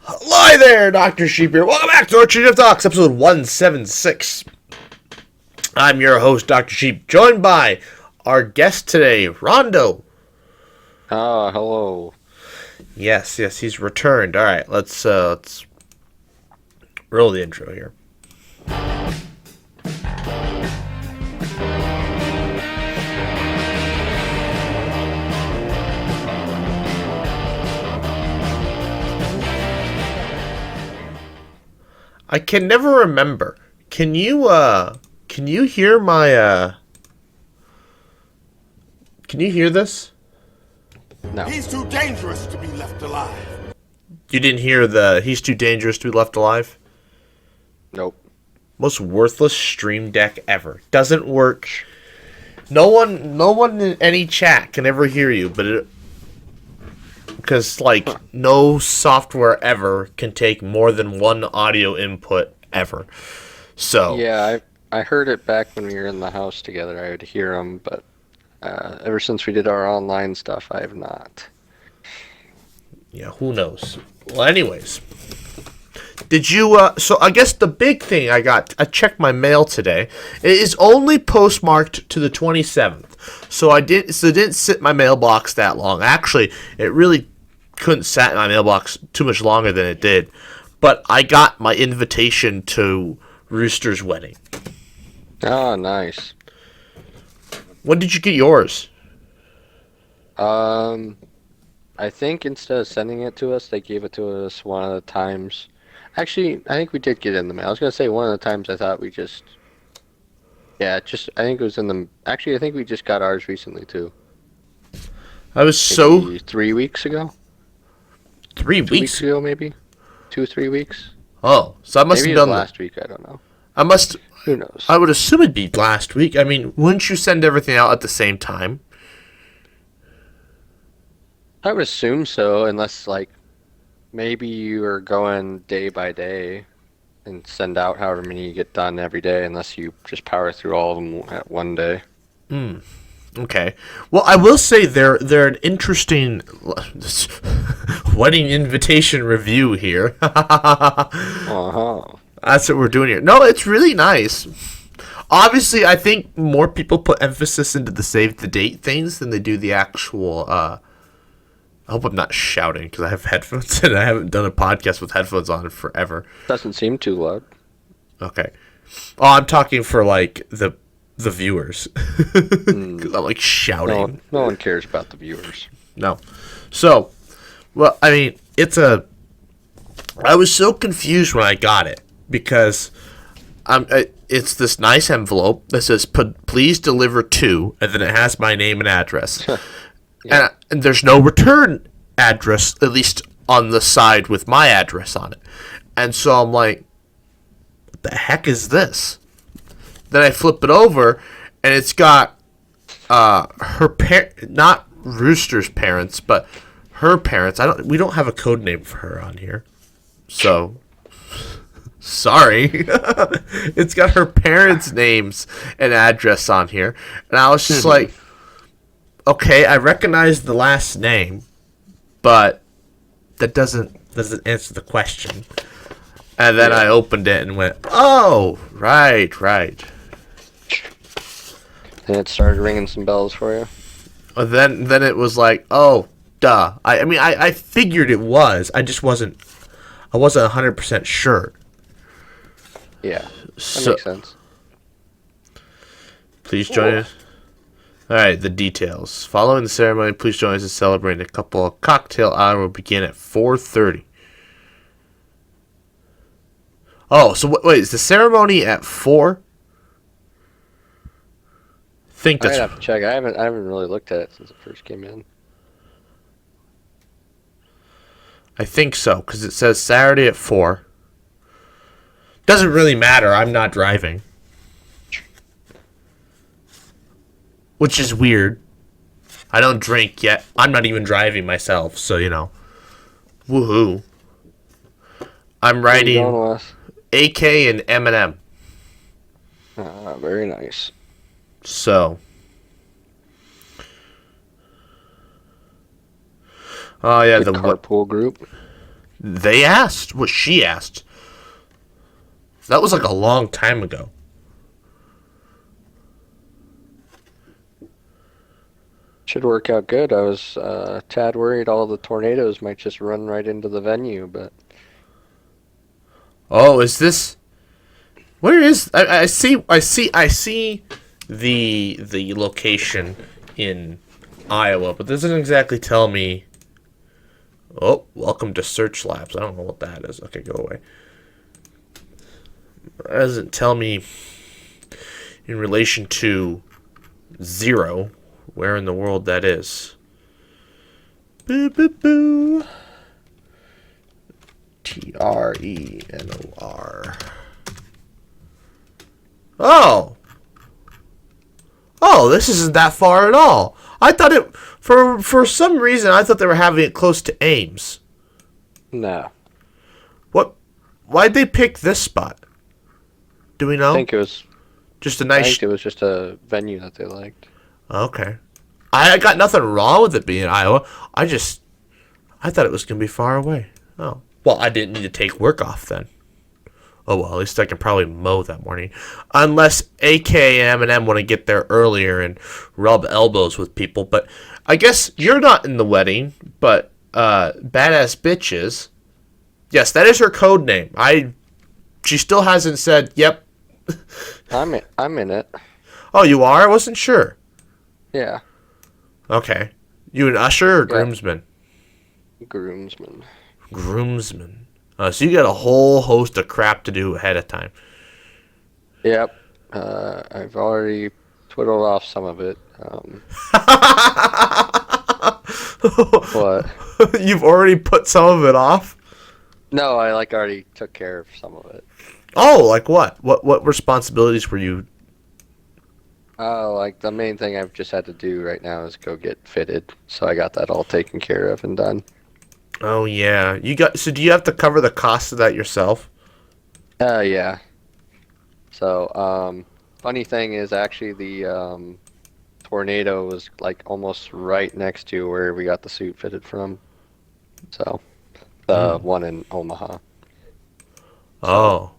Hi there, Dr. Sheep here. Welcome back to our TGIF Talks, episode 176. I'm your host, Dr. Sheep, joined by our guest today, Rondo. Ah, hello. Yes, he's returned. All right, let's roll the intro here. I can never remember. Can you hear my can you hear this? No. He's too dangerous to be left alive. You didn't hear the he's too dangerous to be left alive? Nope. Most worthless stream deck ever. Doesn't work. No one in any chat can ever hear you, but because no software ever can take more than one audio input ever. So Yeah, I heard it back when we were in the house together. I would hear them, but ever since we did our online stuff, I have not. yeah, who knows? Well, anyways, did you? So I guess the big thing I checked my mail today. It is only postmarked to the 27th, so it didn't sit in my mailbox that long. Actually, it really couldn't sat in my mailbox too much longer than it did. But I got my invitation to Rooster's wedding. Ah, nice. When did you get yours? I think instead of sending it to us, they gave it to us one of the times. Actually, I think we did get it in the mail. I was gonna say one of the times I thought we just. Yeah, I think it was in the. Actually, I think we just got ours recently too. I was Maybe 3 weeks ago. 3 2 weeks ago, maybe. 3 weeks. Oh, so I must Maybe have it was done last week. I don't know. Who knows? I would assume it'd be last week. I mean, wouldn't you send everything out at the same time? I would assume so, unless maybe you are going day by day and send out however many you get done every day, unless you just power through all of them at one day. Okay. Well, I will say they're an interesting wedding invitation review here. Uh-huh. That's what we're doing here. No, it's really nice. Obviously, I think more people put emphasis into the save the date things than they do the actual. I hope I'm not shouting because I have headphones and I haven't done a podcast with headphones on in forever. Doesn't seem too loud. Okay. Oh, I'm talking for the viewers. 'Cause I'm shouting. No one cares about the viewers. No. So, well, I mean, I was so confused when I got it because it's this nice envelope that says, please deliver to, and then it has my name and address. Yeah. And there's no return address, at least on the side with my address on it. And so I'm like, what the heck is this? Then I flip it over, and it's got not Rooster's parents, but her parents. We don't have a code name for her on here, so sorry. It's got her parents' names and address on here, and I was just like, okay, I recognize the last name, but that doesn't answer the question. And then I opened it and went, oh, right. And it started ringing some bells for you. Then it was like, oh, duh. I figured it was. I wasn't 100% sure. Yeah, that makes sense. Please join us. All right, the details. Following the ceremony, please join us in celebrating a couple. Cocktail hour will begin at 4:30. Oh, so wait, is the ceremony at 4? Think I'd that's. have to check. I haven't really looked at it since it first came in. I think so, because it says Saturday at 4. Doesn't really matter. I'm not driving. Which is weird. I don't drink yet. I'm not even driving myself, so, woohoo. I'm writing AK and Eminem. Very nice. So. Oh, yeah, Good carpool group. They asked. What she asked. That was like a long time ago. Should work out good. I was tad worried all the tornadoes might just run right into the venue, but Oh, is this? Where is? I see the location in Iowa, but this doesn't exactly tell me. Oh, welcome to Search Labs. I don't know what that is. Okay, go away. It doesn't tell me in relation to 0 where in the world that is. Boo boo boo. TRENOR. Oh. Oh, this isn't that far at all. I thought it for some reason I thought they were having it close to Ames. no. What? Why'd they pick this spot? Do we know? I think it was Just a I nice. think it was just a venue that they liked. Okay. I got nothing wrong with it being Iowa. I thought it was gonna be far away. Oh. Well, I didn't need to take work off then. Oh well, at least I can probably mow that morning. Unless AK and M want to get there earlier and rub elbows with people. But I guess you're not in the wedding, but Badass Bitch is. Yes, that is her code name. She still hasn't said, yep. I'm in it. Oh, you are? I wasn't sure. Yeah. Okay. You an usher or groomsman? Groomsman. Groomsman. So you got a whole host of crap to do ahead of time. Yep. I've already twiddled off some of it. What? You've already put some of it off? No, I already took care of some of it. Oh, like what? What responsibilities were you? Oh, the main thing I've just had to do right now is go get fitted. So I got that all taken care of and done. Oh yeah, so do you have to cover the cost of that yourself? Yeah. So, funny thing is actually the tornado was almost right next to where we got the suit fitted from. So, the one in Omaha. Oh.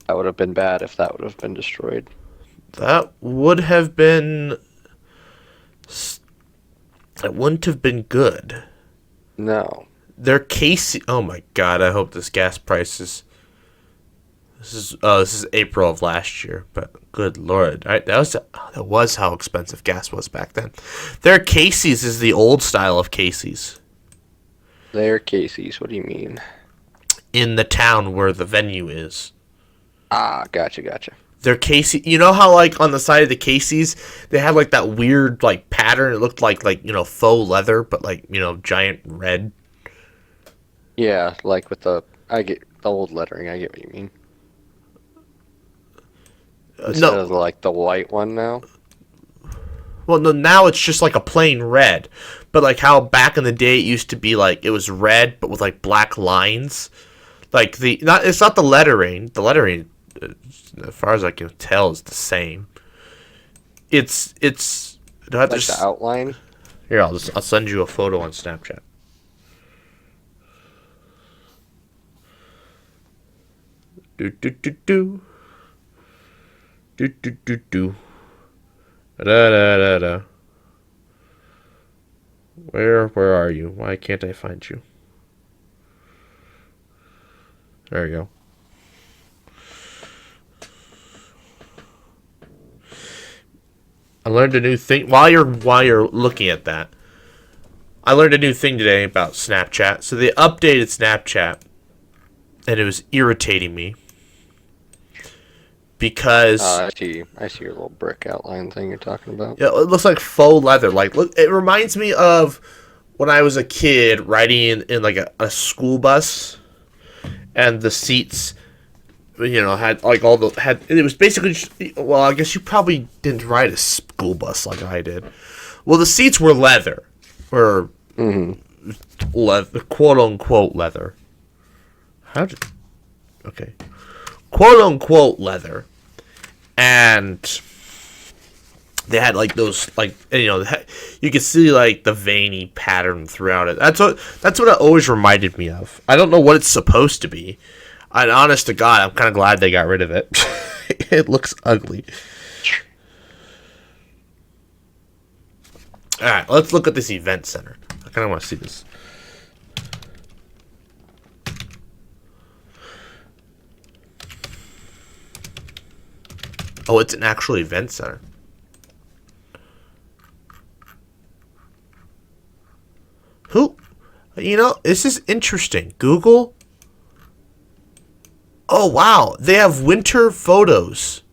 That would have been bad if that would have been destroyed. That would have been. It wouldn't have been good. No. Their Casey. Oh my God! I hope this gas price is. This is April of last year, but good Lord, that was how expensive gas was back then. Their Casey's is the old style of Casey's. They're Casey's. What do you mean? In the town where the venue is. Ah, gotcha. Their Casey, you know how on the side of the Casey's they had that weird pattern. It looked like faux leather, but giant red. Yeah, with I get the old lettering. I get what you mean. Instead of the white one now. Well, no, now it's just a plain red, but how back in the day it used to be it was red but with black lines. It's not the lettering. The lettering, as far as I can tell, is the same. It's. Do I have the outline. Here, I'll send you a photo on Snapchat. Do. Da. Where are you? Why can't I find you? There you go. I learned a new thing while you're looking at that. I learned a new thing today about Snapchat. So they updated Snapchat, and it was irritating me because I see your little brick outline thing you're talking about. Yeah, it looks like faux leather. Look, it reminds me of when I was a kid riding in a school bus, and the seats, had it was basically just, well, I guess you probably didn't ride a school bus like I did. Well, the seats were leather, or leather, quote unquote leather. Quote unquote leather. And they had like those like you could see like the veiny pattern throughout it. That's what it always reminded me of. I don't know what it's supposed to be. And honest to God, I'm kind of glad they got rid of it. It looks ugly. All right, let's look at this event center. I kind of want to see this. Oh, it's an actual event center. Who? This is interesting. Google. Oh, wow. They have winter photos.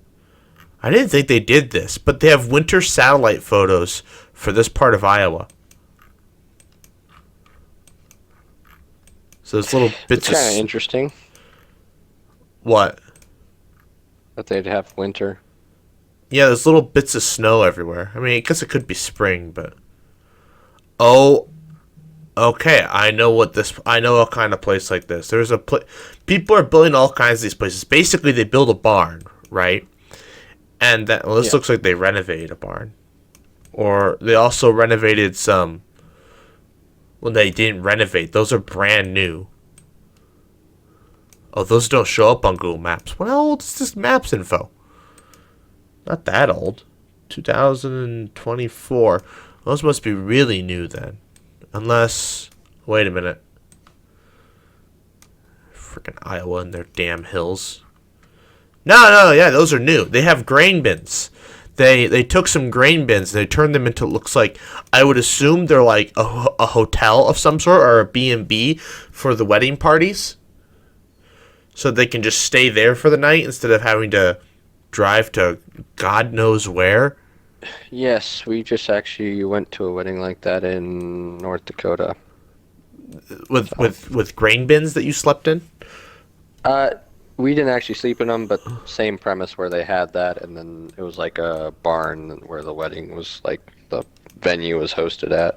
I didn't think they did this, but they have winter satellite photos for this part of Iowa. So it's little bits It's kind of interesting What? that they'd have winter. Yeah, there's little bits of snow everywhere. I mean, I guess it could be spring, but... Oh, okay. I know a kind of place like this. There's a people are building all kinds of these places. Basically, they build a barn, right? And this looks like they renovated a barn. Or they also renovated some... Well, they didn't renovate. Those are brand new. Oh, those don't show up on Google Maps. Well, how old is this Maps info? Not that old. 2024. Those must be really new then. Unless... Wait a minute. Freaking Iowa and their damn hills. No, yeah, those are new. They have grain bins. They took some grain bins and they turned them into, looks like, I would assume they're like a hotel of some sort or a B&B for the wedding parties. So they can just stay there for the night instead of having to drive to God knows where. Yes, we just actually went to a wedding like that in North Dakota. With grain bins that you slept in? We didn't actually sleep in them, but same premise where they had that, and then it was like a barn where the wedding was, like, the venue was hosted at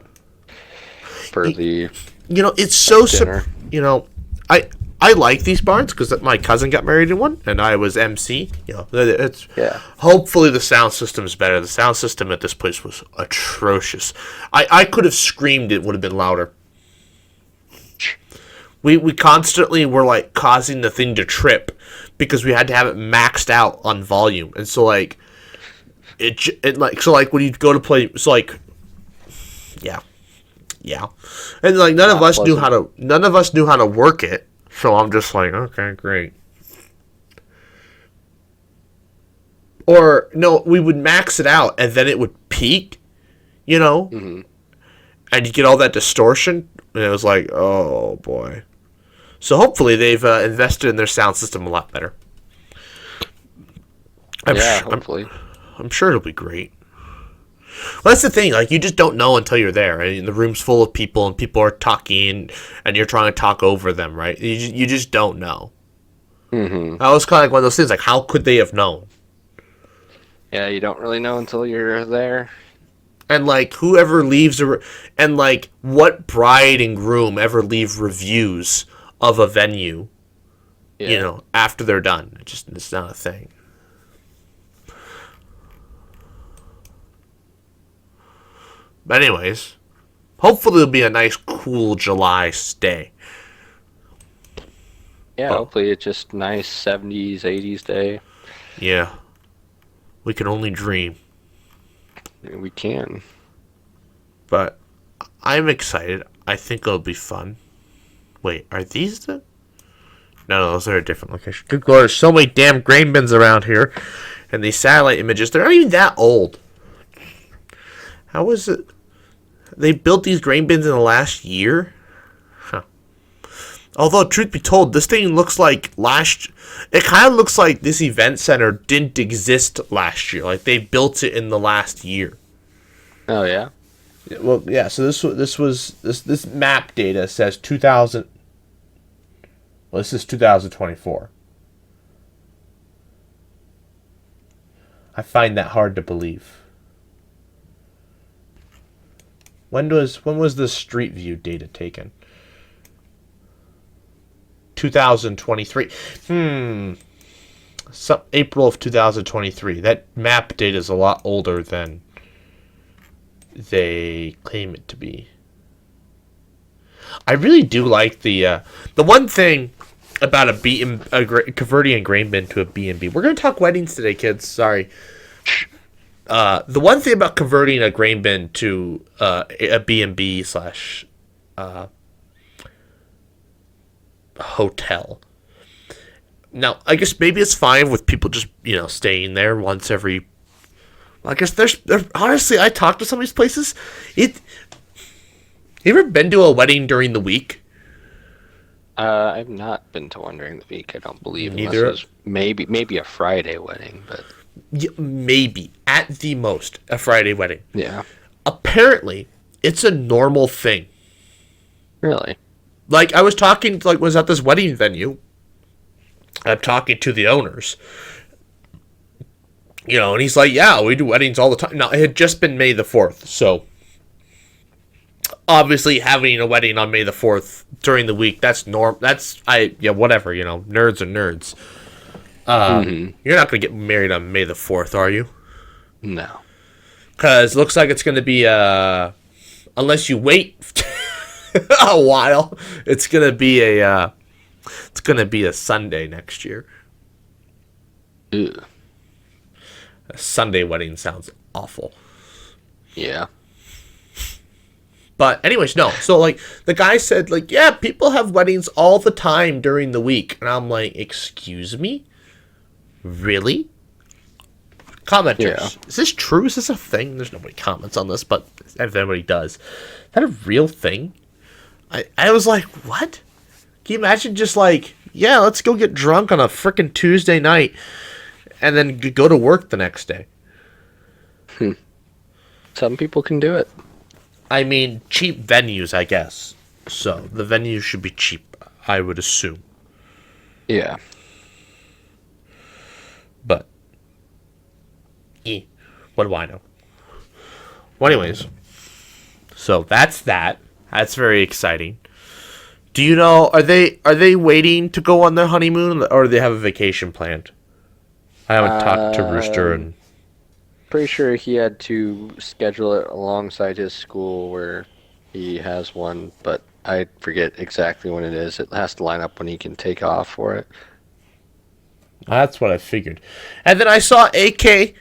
for the it's so dinner. I like these barns because my cousin got married in one, and I was MC. It's hopefully the sound system is better. The sound system at this place was atrocious. I could have screamed; it would have been louder. We constantly were like causing the thing to trip because we had to have it maxed out on volume, and so like when you go to play, it's like yeah, and like none of us knew how to work it. So I'm just like, okay, great. Or no, we would max it out and then it would peak, and you get all that distortion, and it was like, oh boy. So hopefully they've invested in their sound system a lot better. Hopefully. I'm sure it'll be great. Well, that's the thing. Like, you just don't know until you're there. Right? And the room's full of people, and people are talking, and you're trying to talk over them, right? You just don't know. Mm-hmm. That was kind of like one of those things. Like, how could they have known? Yeah, you don't really know until you're there. And, like, whoever leaves... and, like, what bride and groom ever leave reviews of a venue, after they're done. It's not a thing. But anyways, hopefully it'll be a nice, cool July stay. Yeah, hopefully it's just nice 70s, 80s day. Yeah. We can only dream. We can. But I'm excited. I think it'll be fun. Wait, are these the... No, those are a different location. Good Lord, there's so many damn grain bins around here. And these satellite images, they're not even that old. How is it? They built these grain bins in the last year? Huh. Although, truth be told, this thing looks like it kind of looks like this event center didn't exist last year. Like, they built it in the last year. Oh, yeah? Well, yeah, so this map data says 2000... Well, this is 2024. I find that hard to believe. When was the Street View data taken? 2023. April of 2023. That map data is a lot older than they claim it to be. I really do like the one thing about converting a grain bin to a B&B. We're going to talk weddings today, kids. Sorry. The one thing about converting a grain bin to a B&B slash hotel. Now, I guess maybe it's fine with people just, staying there once every... I guess there's honestly, I talked to some of these places. You ever been to a wedding during the week? I've not been to one during the week. I don't believe. Neither. Unless it was maybe a Friday wedding, but Yeah, maybe at the most a Friday wedding. yeah, Apparently, it's a normal thing. really. Like I was talking, was at this wedding venue. I'm talking to the owners. And he's like, "Yeah, we do weddings all the time." Now it had just been May the 4th, so obviously having a wedding on May the 4th during the week, that's whatever, nerds are nerds. You're not going to get married on May the 4th, are you? No. Because it looks like it's going to be, unless you wait a while, it's going to be a Sunday next year. Ew. A Sunday wedding sounds awful. Yeah. But anyways, no. So the guy said yeah, people have weddings all the time during the week. And I'm like, excuse me? Really? Commenters. Yeah. Is this true? Is this a thing? There's nobody comments on this, but if anybody does. Is that a real thing? I was like, what? Can you imagine just yeah, let's go get drunk on a frickin' Tuesday night and then go to work the next day? Some people can do it. I mean, cheap venues, I guess. So, the venues should be cheap, I would assume. Yeah. But, what do I know? Well, anyways, so that's that. That's very exciting. Do you know, are they waiting to go on their honeymoon, or do they have a vacation planned? I haven't talked to Rooster and... Pretty sure he had to schedule it alongside his school where he has one, but I forget exactly when it is. It has to line up when he can take off for it. That's what I figured. And then I saw AK